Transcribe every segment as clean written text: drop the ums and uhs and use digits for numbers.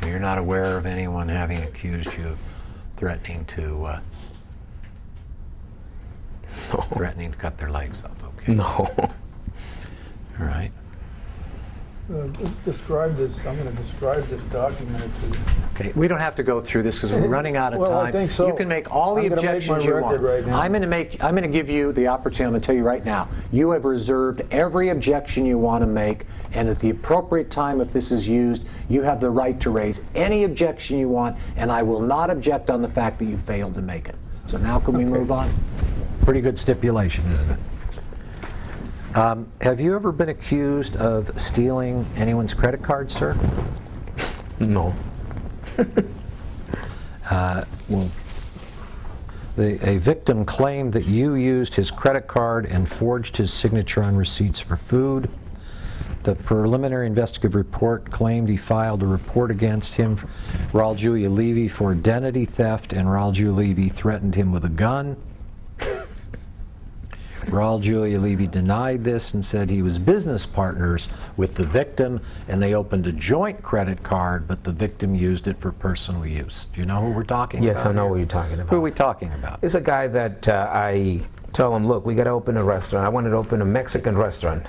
So you're not aware of anyone having accused you of threatening to threatening to cut their legs off? Okay. No. All right. Describe this. I'm going to describe this document to you. Okay, we don't have to go through this because we're running out of Well, time. I think so. You can make all the I'm gonna make objections my you record want. right now. I'm going to give you the opportunity. I'm going to tell you right now. You have reserved every objection you want to make, and at the appropriate time, if this is used, you have the right to raise any objection you want, and I will not object on the fact that you failed to make it. So now can we move on? Pretty good stipulation, isn't it? Have you ever been accused of stealing anyone's credit card, sir? No. Well, a victim claimed that you used his credit card and forged his signature on receipts for food. The preliminary investigative report claimed he filed a report against him, Raul Levy, for identity theft, and Raul Levy threatened him with a gun. Raul Levy denied this and said he was business partners with the victim, and they opened a joint credit card, but the victim used it for personal use. Do you know who we're talking about? Yes, I know here? what you're talking about. Who are we talking about? It's a guy that I tell him, look, we got to open a restaurant. I wanted to open a Mexican restaurant.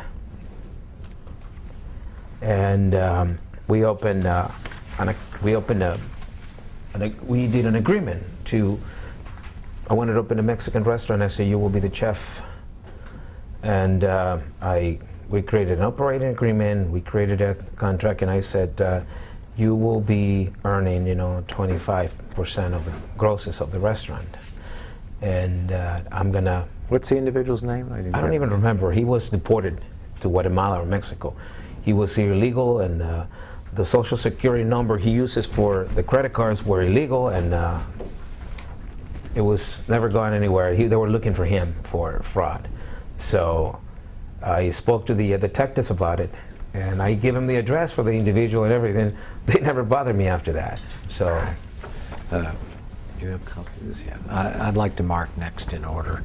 And we did an agreement to, I wanted to open a Mexican restaurant. I said, you will be the chef. And we created an operating agreement, we created a contract, and I said, you will be earning, 25% of the grosses of the restaurant. And I'm gonna... What's the individual's name? I don't even remember. He was deported to Guatemala or Mexico. He was here illegal, and the social security number he uses for the credit cards were illegal, and it was never gone anywhere. They were looking for him for fraud. So I spoke to the detectives about it, and I gave him the address for the individual and everything. They never bothered me after that. So, do you have a copy of this? Yeah. I'd like to mark next in order.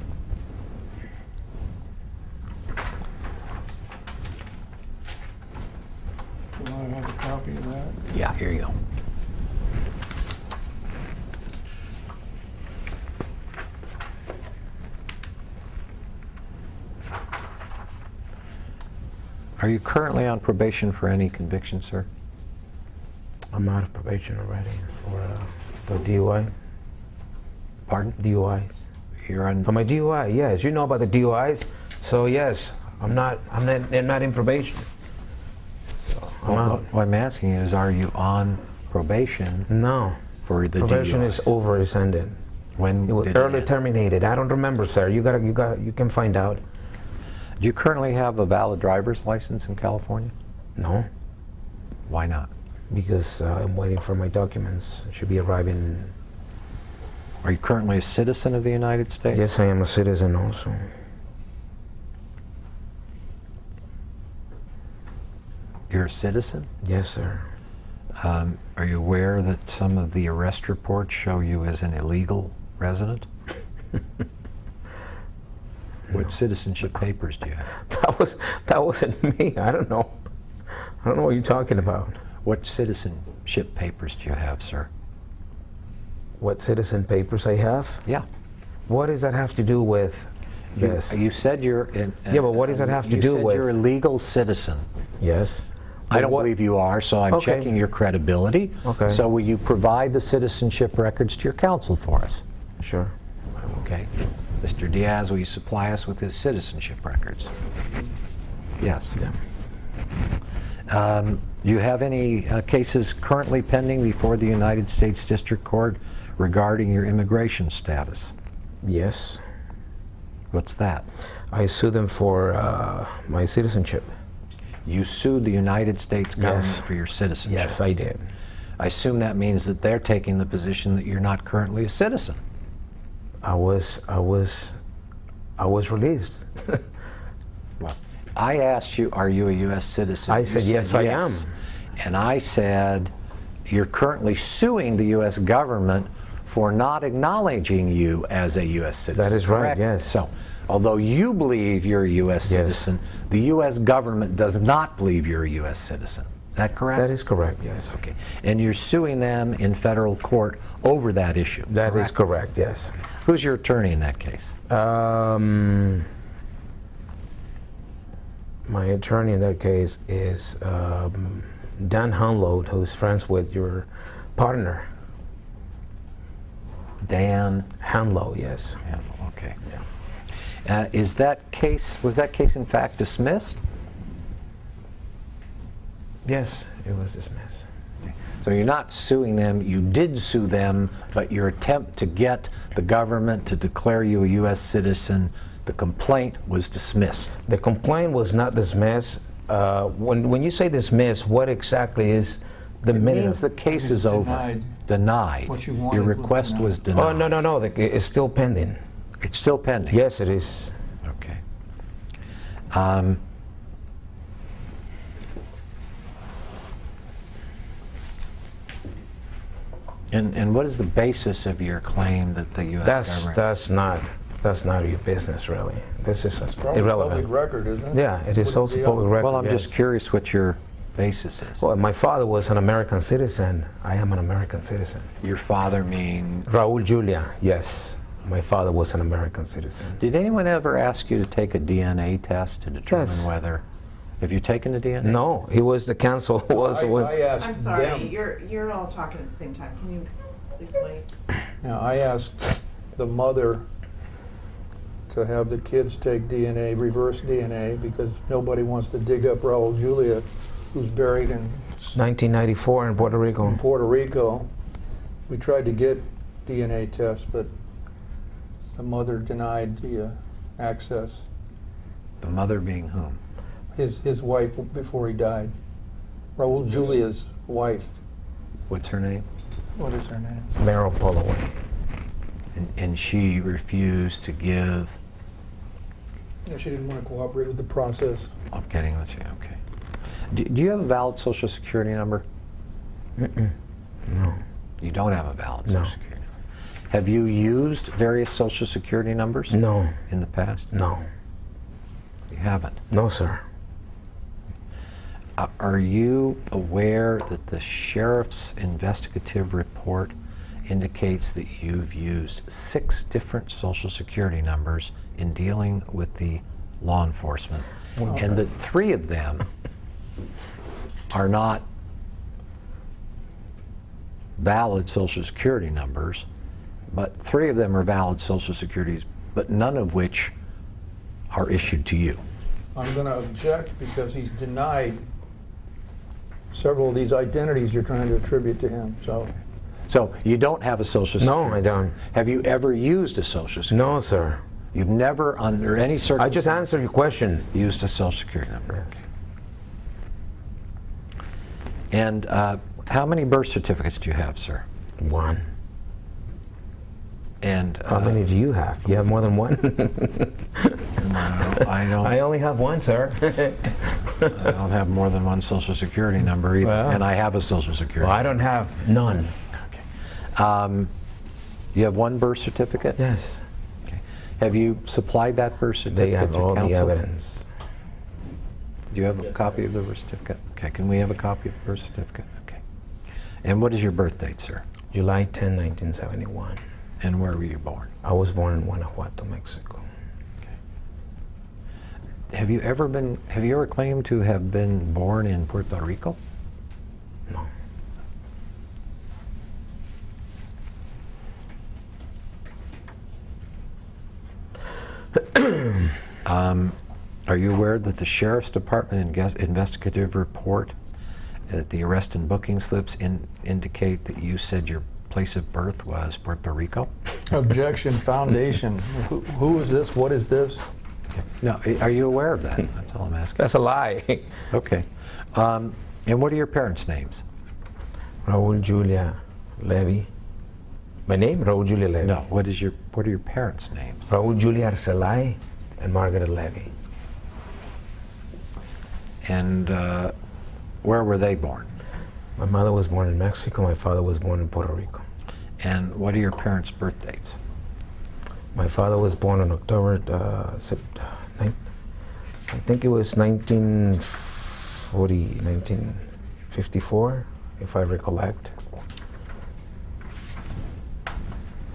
Do I have a copy of that? Yeah, here you go. Are you currently on probation for any conviction, sir? I'm out of probation already for the DUI. Pardon? DUIs. You're on. For my DUI, yes. You know about the DUIs, so yes, I'm not in probation. So I'm out. What I'm asking is, are you on probation? No. For the probation DUIs? is over. It's ended. When it was did early it end? terminated. I don't remember, sir. You can find out. Do you currently have a valid driver's license in California? No. Why not? Because I'm waiting for my documents. It should be arriving. Are you currently a citizen of the United States? Yes, I am a citizen also. You're a citizen? Yes, sir. Are you aware that some of the arrest reports show you as an illegal resident? What citizenship papers do you have? That wasn't me. I don't know. I don't know what you're talking about. What citizenship papers do you have, sir? What citizen papers I have? Yeah. What does that have to do with this? You said you're yeah, but what does that have to do with? You're a legal citizen. Yes. I don't believe you are, so I'm Okay. checking your credibility. Okay. So will you provide the citizenship records to your counsel for us? Sure. Okay. Mr. Diaz, will you supply us with his citizenship records? Yes. Yeah. Do you have any cases currently pending before the United States District Court regarding your immigration status? Yes. What's that? I sued them for my citizenship. You sued the United States government Yes. for your citizenship? Yes, I did. I assume that means that they're taking the position that you're not currently a citizen. I was released. Well, I asked you, are you a U.S. citizen? I You said, yes, I am. And I said, you're currently suing the U.S. government for not acknowledging you as a U.S. citizen. That is right, correct? yes. So, although you believe you're a U.S. Yes. citizen, the U.S. government does not believe you're a U.S. citizen. Is that correct? That is correct, yes. Okay. And you're suing them in federal court over that issue? That is correct, yes. Who's your attorney in that case? My attorney in that case is Dan Hunload, who's friends with your partner. Dan Hanlow, yes. Handel, okay. Was that case in fact dismissed? Yes, it was dismissed. So you're not suing them, you did sue them, but your attempt to get the government to declare you a U.S. citizen, the complaint was dismissed. The complaint was not dismissed. When you say dismissed, what exactly is the It meaning? means the case is It's over. denied. Denied. What you wanted Your was request denied. was denied. Oh, no, it's still pending. It's still pending? Yes, it is. Okay. And what is the basis of your claim that the U.S. government... That's not your business, really. This is Probably irrelevant. public record, isn't it? Yeah, it is Wouldn't also be public record. Well, I'm yes. just curious what your basis is. Well, my father was an American citizen. I am an American citizen. Your father mean... Raul Julia, yes. My father was an American citizen. Did anyone ever ask you to take a DNA test to determine Yes. whether... Have you taken the DNA? No, he was the counsel. I asked I'm sorry, them. you're all talking at the same time. Can you please wait? Now, I asked the mother to have the kids take DNA, reverse DNA, because nobody wants to dig up Raul Julia, who's buried in 1994 in Puerto Rico. Puerto Rico. We tried to get DNA tests, but the mother denied the access. The mother being whom? His wife before he died. Raul Julia's wife. What's her name? What is her name? Merrill Pullaway. And she refused to give... Yeah, she didn't want to cooperate with the process. I'm getting that. Okay. Do you have a valid Social Security number? No. You don't have a valid No. Social Security number. Have you used various Social Security numbers? No. In the past? No. You haven't. No, sir. Are you aware that the sheriff's investigative report indicates that you've used 6 different Social Security numbers in dealing with the law enforcement, and that 3 of them are not valid Social Security numbers, but 3 of them are valid Social Securities, but none of which are issued to you? I'm going to object because he's denied several of these identities you're trying to attribute to him. So you don't have a Social Security? No, I don't. Have you ever used a Social Security? No, sir. You've never, under any circumstance, I just answered your question. used a Social Security number? Yes. And how many birth certificates do you have, sir? 1. And How many do you have? You have more than 1? I don't. I only have 1, sir. I don't have more than 1 Social Security number either, Well. and I have a Social Security. Well, I don't have none. Okay. You have 1 birth certificate? Yes. Okay. Have you supplied that birth certificate They have to all the counsel? evidence. Do you have a copy of the birth certificate? Okay. Can we have a copy of the birth certificate? Okay. And what is your birth date, sir? July 10, 1971. And where were you born? I was born in Guanajuato, Mexico. Have you ever claimed to have been born in Puerto Rico? No. Are you aware that the Sheriff's Department investigative report, the arrest and booking slips indicate that you said your place of birth was Puerto Rico? Objection, foundation. Who is this? What is this? No, are you aware of that? That's all I'm asking. That's a lie. Okay. And what are your parents' names? Raul Julia Levy. My name? Raul Julia Levy. No, what are your parents' names? Raul Julia Arcelay and Margaret Levy. And where were they born? My mother was born in Mexico. My father was born in Puerto Rico. And what are your parents' birth dates? My father was born on October, I think it was 1940, 54, if I recollect.